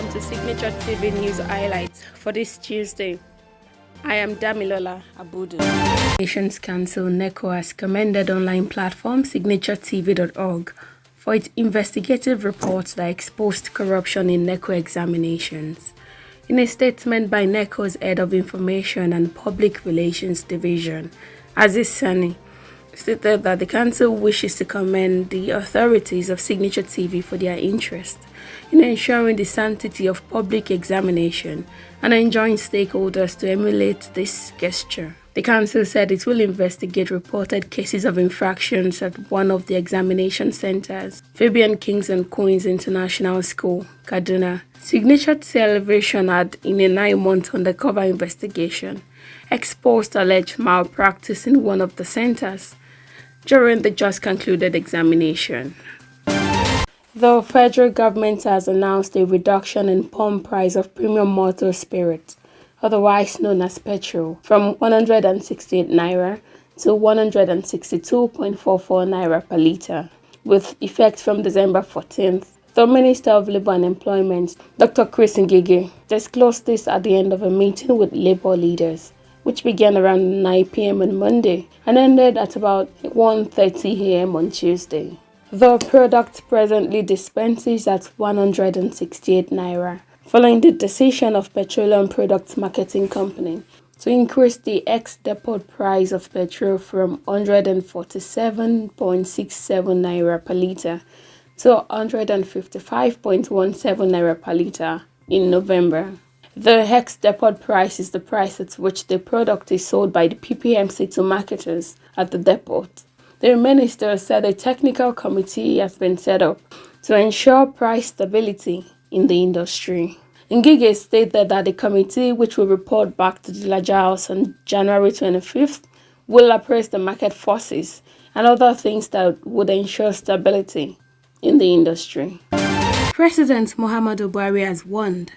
welcome to Signature TV News Highlights for this Tuesday. I am Damilola Abudu. Nations Council NECO has commended online platform signaturetv.org for its investigative reports that exposed corruption in NECO examinations. In a statement by NECO's Head of Information and Public Relations Division, Aziz Sani, stated that the Council wishes to commend the authorities of Signature TV for their interest in ensuring the sanctity of public examination and enjoins stakeholders to emulate this gesture. The Council said it will investigate reported cases of infractions at one of the examination centers, Fabian Kings and Queens International School, Kaduna. Signature Television had, in a 9-month undercover investigation, exposed alleged malpractice in one of the centers during the just concluded examination. The federal government has announced a reduction in pump price of premium motor spirit, otherwise known as petrol, from 168 naira to 162.44 naira per litre, with effect from December 14th. The Minister of Labour and Employment, Dr. Chris Ngige, disclosed this at the end of a meeting with labour leaders, which began around 9 p.m. on Monday and ended at about 1:30 a.m. on Tuesday. The product presently dispenses at 168 naira, following the decision of Petroleum Products Marketing Company to increase the ex-depot price of petrol from 147.67 naira per litre to 155.17 naira per litre in November. The ex-depot price is the price at which the product is sold by the PPMC to marketers at the depot. The minister said a technical committee has been set up to ensure price stability in the industry. Ngige stated that the committee, which will report back to the Larger House on January 25th, will appraise the market forces and other things that would ensure stability in the industry. President Muhammadu Buhari has warned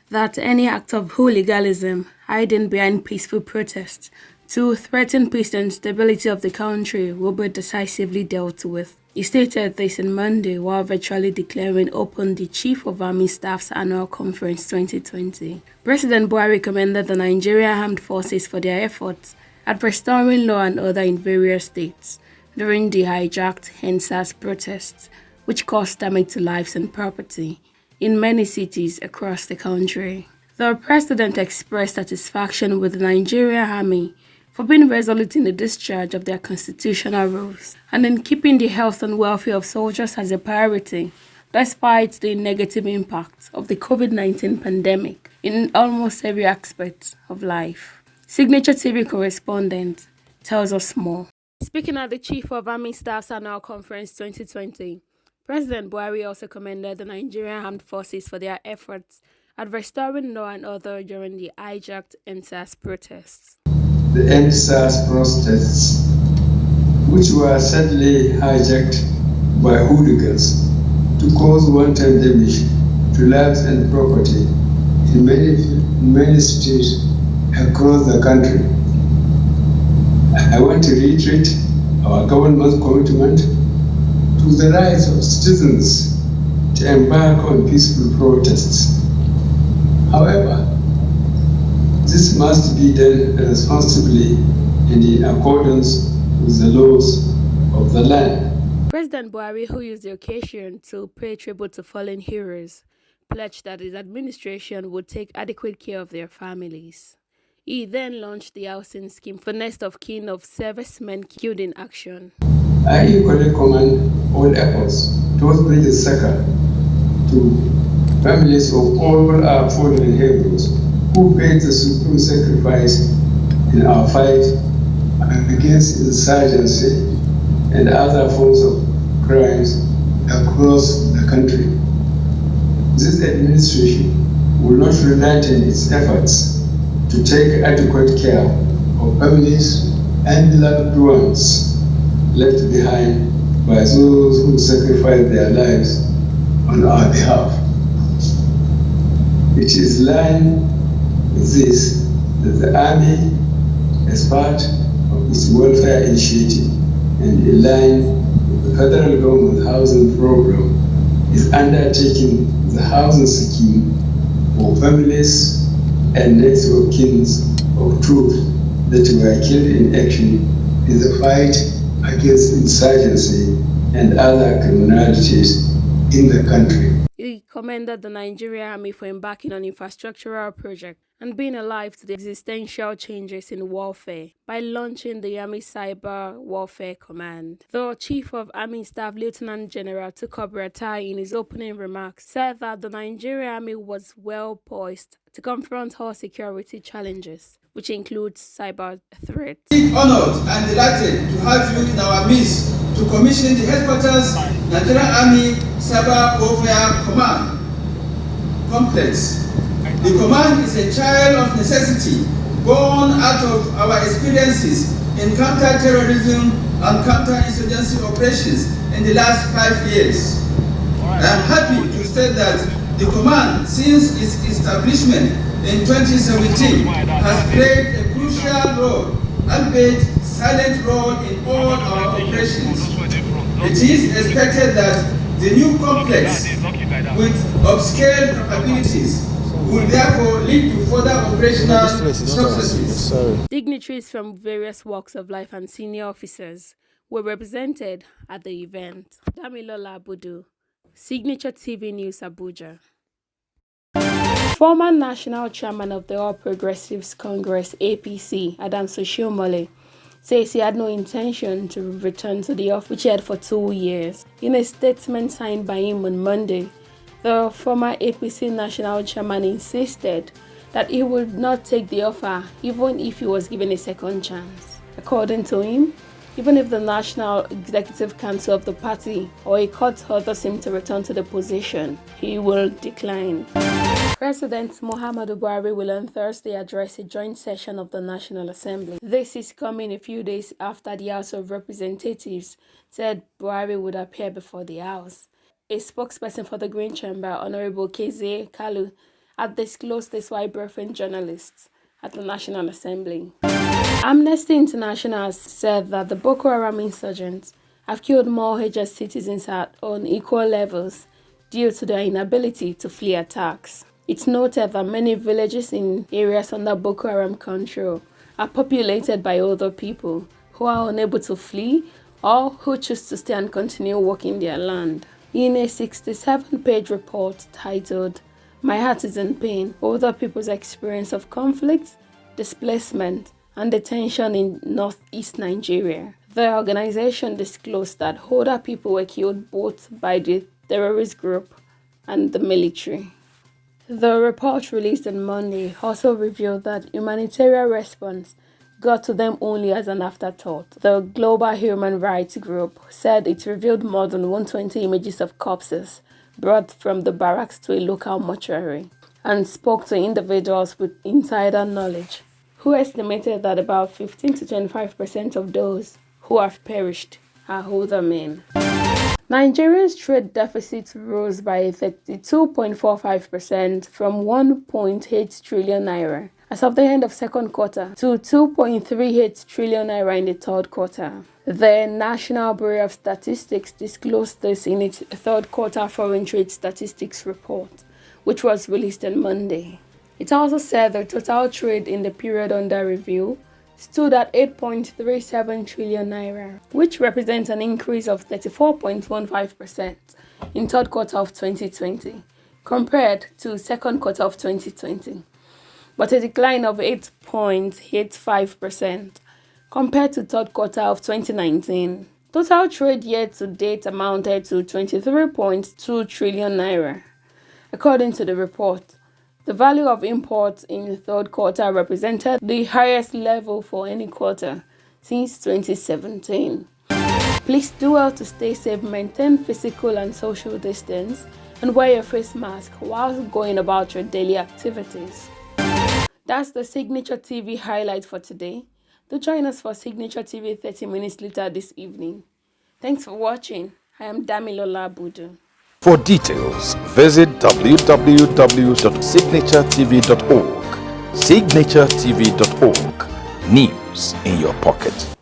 that any act of hooliganism hiding behind peaceful protests to threaten peace and stability of the country will be decisively dealt with. He stated this on Monday while virtually declaring open the Chief of Army Staff's Annual Conference 2020. President Buhari commended the Nigerian Armed Forces for their efforts at restoring law and order in various states during the hijacked EndSARS protests, which caused damage to lives and property in many cities across the country. The president expressed satisfaction with the Nigerian Army for being resolute in the discharge of their constitutional roles and in keeping the health and welfare of soldiers as a priority, despite the negative impact of the COVID-19 pandemic in almost every aspect of life. Signature TV correspondent tells us more. Speaking at the Chief of Army Staff's Annual Conference 2020, President Buhari also commended the Nigerian Armed Forces for their efforts at restoring law and order during the hijacked EndSARS protests. The EndSARS protests, which were sadly hijacked by hooligans to cause wanton damage to lives and property in many states across the country. I want to reiterate our government's commitment to the rights of citizens to embark on peaceful protests. However, this must be done responsibly and in accordance with the laws of the land. President Buhari, who used the occasion to pay tribute to fallen heroes, pledged that his administration would take adequate care of their families. He then launched the housing scheme for next of kin of servicemen killed in action. I equally commend all efforts towards bringing succor to families of all our fallen heroes who paid the supreme sacrifice in our fight against insurgency and other forms of crimes across the country. This administration will not relent in its efforts to take adequate care of families and loved ones left behind by those who sacrificed their lives on our behalf. It is in line with this that the Army, as part of its welfare initiative and in line with the federal government housing program, is undertaking the housing scheme for families and next of kin of troops that were killed in action in the fight against insurgency and other criminalities in the country. He commended the Nigerian Army for embarking on infrastructural projects and being alive to the existential changes in warfare by launching the Army Cyber Warfare Command. The Chief of Army Staff, Lieutenant General Tukur Buratai, in his opening remarks, said that the Nigerian Army was well poised to confront all security challenges, which includes cyber threats. Honored and delighted to have you in our midst to commission the headquarters Nigerian Army Cyber Warfare Command complex. The command is a child of necessity, born out of our experiences in counter-terrorism and counter-insurgency operations in the last 5 years. I am happy to state that the command, since its establishment in 2017, has played a crucial role, albeit silent role, in all our operations. It is expected that the new complex, with upscale capabilities, will therefore lead to further operational successes. Dignitaries from various walks of life and senior officers were represented at the event. Damilola Abudu, Signature TV News, Abuja. Former National Chairman of the All Progressives Congress (APC), Adams Oshiomhole, says he had no intention to return to the office which he had for 2 years. In a statement signed by him on Monday, the former APC National Chairman insisted that he would not take the offer even if he was given a second chance. According to him, even if the National Executive Council of the party or a court orders him to return to the position, he will decline. President Muhammadu Buhari will on Thursday address a joint session of the National Assembly. This is coming a few days after the House of Representatives said Buhari would appear before the House. A spokesperson for the Green Chamber, Honorable Keze Kalu, had disclosed this while briefing journalists at the National Assembly. Amnesty International has said that the Boko Haram insurgents have killed more Haitian citizens at unequal levels due to their inability to flee attacks. It's noted that many villages in areas under Boko Haram control are populated by older people who are unable to flee or who choose to stay and continue working their land. In a 67-page report titled "My Heart is in Pain: Older People's Experience of Conflict, Displacement, and Detention in Northeast Nigeria," the organization disclosed that older people were killed both by the terrorist group and the military. The report released on Monday also revealed that humanitarian response got to them only as an afterthought. The Global Human Rights Group said it revealed more than 120 images of corpses brought from the barracks to a local mortuary and spoke to individuals with insider knowledge who estimated that about 15 to 25% of those who have perished are older men. Nigeria's trade deficit rose by 32.45% from 1.8 trillion naira as of the end of second quarter to 2.38 trillion naira in the third quarter. The National Bureau of Statistics disclosed this in its third quarter foreign trade statistics report, which was released on Monday. It also said the total trade in the period under review stood at 8.37 trillion naira, which represents an increase of 34.15% in third quarter of 2020 compared to second quarter of 2020, but a decline of 8.85% compared to third quarter of 2019. Total trade year to date amounted to 23.2 trillion naira. According to the report, the value of imports in the third quarter represented the highest level for any quarter since 2017. Please do well to stay safe, maintain physical and social distance, and wear your face mask while going about your daily activities. That's the Signature TV highlight for today. Do join us for Signature TV 30 minutes later this evening. Thanks for watching. I am Damilola Abudu. For details, visit www.signaturetv.org. Signature TV.org. News in your pocket.